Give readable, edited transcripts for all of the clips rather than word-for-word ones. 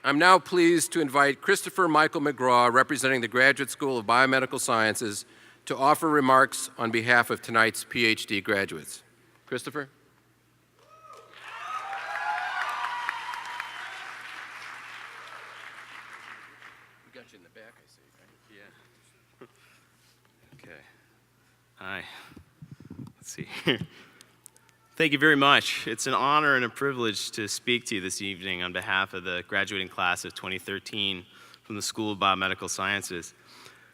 I'm now pleased to invite Christopher Michael McGraw, representing the Graduate School of Biomedical Sciences, to offer remarks on behalf of tonight's PhD graduates. Christopher? We got you in the back, I see, right? Yeah. Okay. Hi. Let's see here. Thank you very much. It's an honor and a privilege to speak to you this evening on behalf of the graduating class of 2013 from the School of Biomedical Sciences.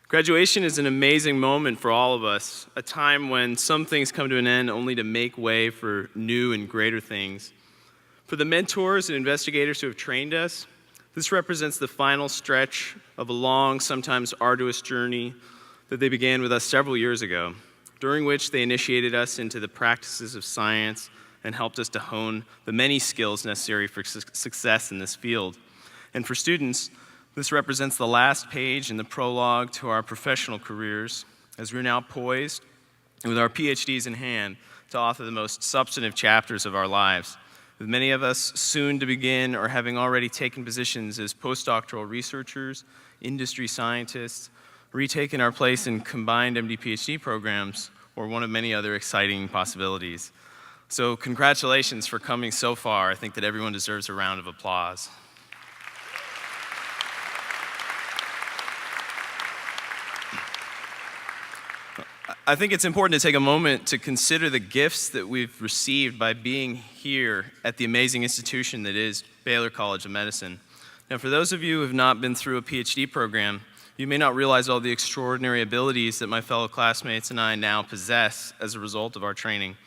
Graduation is an amazing moment for all of us, a time when some things come to an end only to make way for new and greater things. For the mentors and investigators who have trained us, this represents the final stretch of a long, sometimes arduous journey that they began with us several years ago, during which they initiated us into the practices of science and helped us to hone the many skills necessary for success in this field. And for students, this represents the last page in the prologue to our professional careers, as we're now poised, with our PhDs in hand, to author the most substantive chapters of our lives, with many of us soon to begin or having already taken positions as postdoctoral researchers, industry scientists, retaken our place in combined MD-PhD programs, or one of many other exciting possibilities. So congratulations for coming so far. I think that everyone deserves a round of applause. I think it's important to take a moment to consider the gifts that we've received by being here at the amazing institution that is Baylor College of Medicine. Now, for those of you who have not been through a PhD program, you may not realize all the extraordinary abilities that my fellow classmates and I now possess as a result of our training.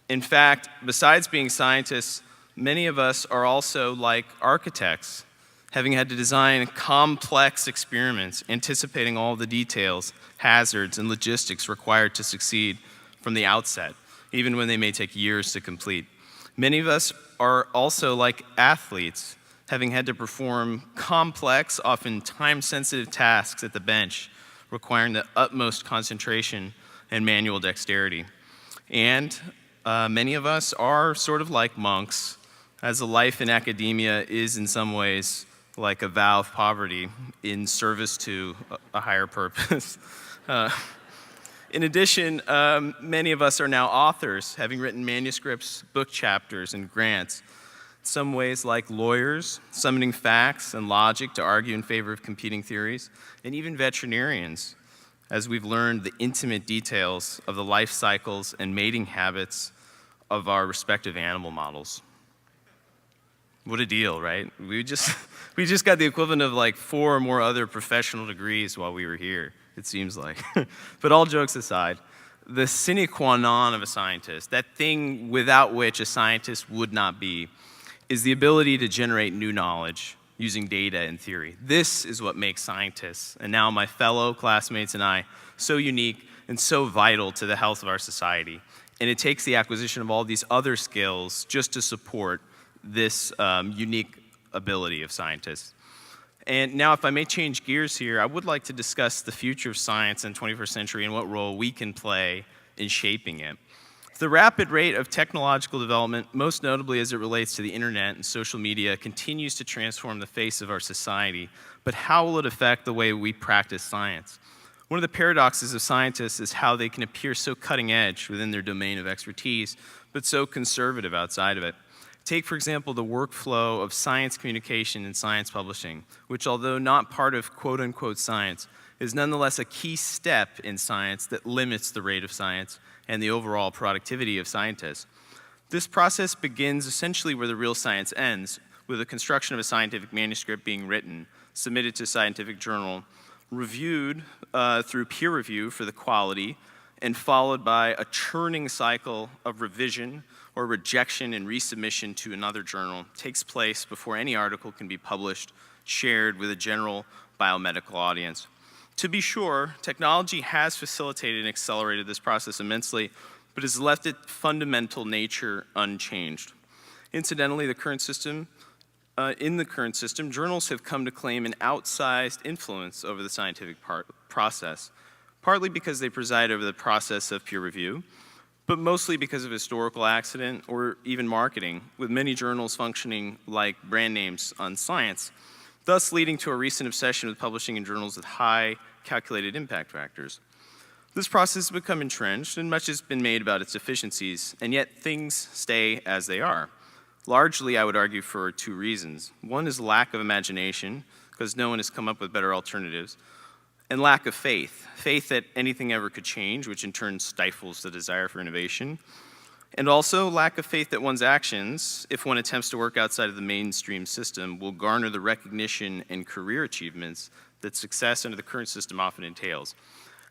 In fact, besides being scientists, many of us are also like architects, having had to design complex experiments, anticipating all the details, hazards, and logistics required to succeed from the outset, even when they may take years to complete. Many of us are also like athletes, having had to perform complex, often time-sensitive tasks at the bench, requiring the utmost concentration and manual dexterity. And many of us are sort of like monks, as a life in academia is in some ways like a vow of poverty in service to a higher purpose. In addition, many of us are now authors, having written manuscripts, book chapters, and grants. Some ways like lawyers, summoning facts and logic to argue in favor of competing theories, and even veterinarians, as we've learned the intimate details of the life cycles and mating habits of our respective animal models. What a deal, right? We just got the equivalent of like 4 or more other professional degrees while we were here, it seems like. But all jokes aside, the sine qua non of a scientist, that thing without which a scientist would not be, is the ability to generate new knowledge using data and theory. This is what makes scientists, and now my fellow classmates and I, so unique and so vital to the health of our society. And it takes the acquisition of all these other skills just to support this unique ability of scientists. And now, if I may change gears here, I would like to discuss the future of science in the 21st century and what role we can play in shaping it. The rapid rate of technological development, most notably as it relates to the internet and social media, continues to transform the face of our society. But how will it affect the way we practice science? One of the paradoxes of scientists is how they can appear so cutting edge within their domain of expertise, but so conservative outside of it. Take, for example, the workflow of science communication and science publishing, which, although not part of quote-unquote science, is nonetheless a key step in science that limits the rate of science and the overall productivity of scientists. This process begins essentially where the real science ends, with the construction of a scientific manuscript being written, submitted to a scientific journal, reviewed through peer review for the quality, and followed by a churning cycle of revision or rejection and resubmission to another journal takes place before any article can be published, shared with a general biomedical audience. To be sure, technology has facilitated and accelerated this process immensely, but has left its fundamental nature unchanged. Incidentally, in the current system, journals have come to claim an outsized influence over the scientific process, partly because they preside over the process of peer review, but mostly because of historical accident or even marketing, with many journals functioning like brand names on science, thus leading to a recent obsession with publishing in journals with high calculated impact factors. This process has become entrenched, and much has been made about its deficiencies, and yet things stay as they are. Largely, I would argue, for two reasons. One is lack of imagination, because no one has come up with better alternatives, and lack of faith. Faith that anything ever could change, which in turn stifles the desire for innovation. And also lack of faith that one's actions, if one attempts to work outside of the mainstream system, will garner the recognition and career achievements that success under the current system often entails.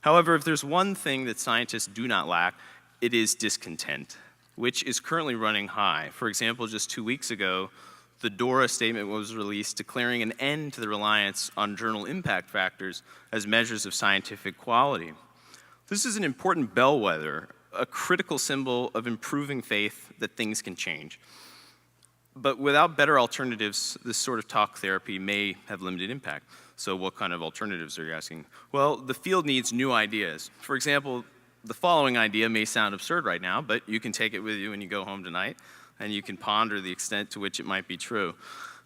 However, if there's one thing that scientists do not lack, it is discontent, which is currently running high. For example, just 2 weeks ago, the DORA statement was released declaring an end to the reliance on journal impact factors as measures of scientific quality. This is an important bellwether, a critical symbol of improving faith that things can change. But without better alternatives, this sort of talk therapy may have limited impact. So what kind of alternatives are you asking? Well, the field needs new ideas. For example, the following idea may sound absurd right now, but you can take it with you when you go home tonight, and you can ponder the extent to which it might be true.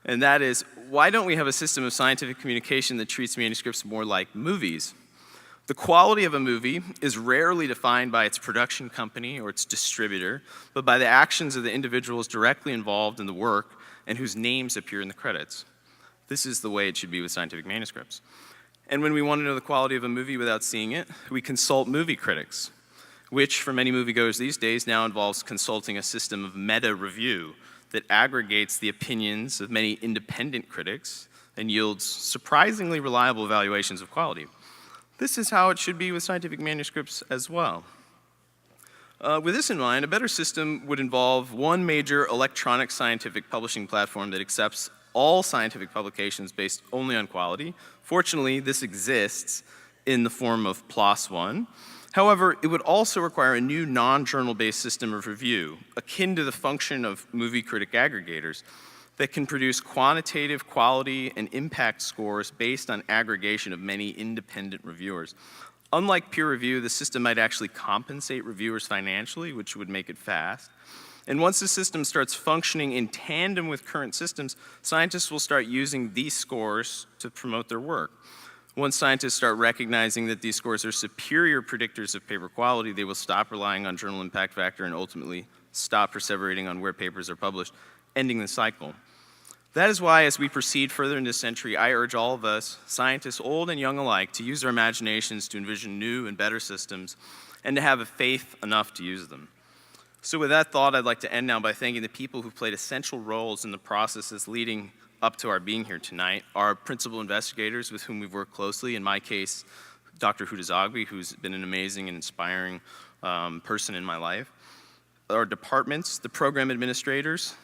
And that is, why don't we have a system of scientific communication that treats manuscripts more like movies? The quality of a movie is rarely defined by its production company or its distributor, but by the actions of the individuals directly involved in the work and whose names appear in the credits. This is the way it should be with scientific manuscripts. And when we want to know the quality of a movie without seeing it, we consult movie critics, which for many moviegoers these days now involves consulting a system of meta-review that aggregates the opinions of many independent critics and yields surprisingly reliable evaluations of quality. This is how it should be with scientific manuscripts as well. With this in mind, a better system would involve one major electronic scientific publishing platform that accepts all scientific publications based only on quality. Fortunately, this exists in the form of PLOS One. However, it would also require a new non-journal-based system of review, akin to the function of movie critic aggregators, that can produce quantitative quality and impact scores based on aggregation of many independent reviewers. Unlike peer review, the system might actually compensate reviewers financially, which would make it fast. And once the system starts functioning in tandem with current systems, scientists will start using these scores to promote their work. Once scientists start recognizing that these scores are superior predictors of paper quality, they will stop relying on journal impact factor and ultimately stop perseverating on where papers are published, ending the cycle. That is why, as we proceed further in this century, I urge all of us, scientists old and young alike, to use our imaginations to envision new and better systems and to have a faith enough to use them. So with that thought, I'd like to end now by thanking the people who've played essential roles in the processes leading up to our being here tonight, our principal investigators with whom we've worked closely, in my case, Dr. Huda Zogby, who's been an amazing and inspiring person in my life, our departments, the program administrators,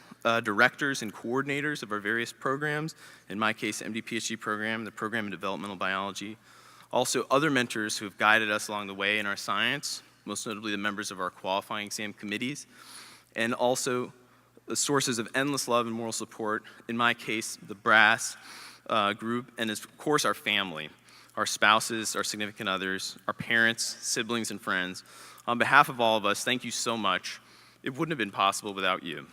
directors and coordinators of our various programs, in my case, MD PhD program, the program in developmental biology, also other mentors who have guided us along the way in our science, most notably the members of our qualifying exam committees, and also the sources of endless love and moral support, in my case, the brass group, and of course our family, our spouses, our significant others, our parents, siblings, and friends. On behalf of all of us, thank you so much. It wouldn't have been possible without you.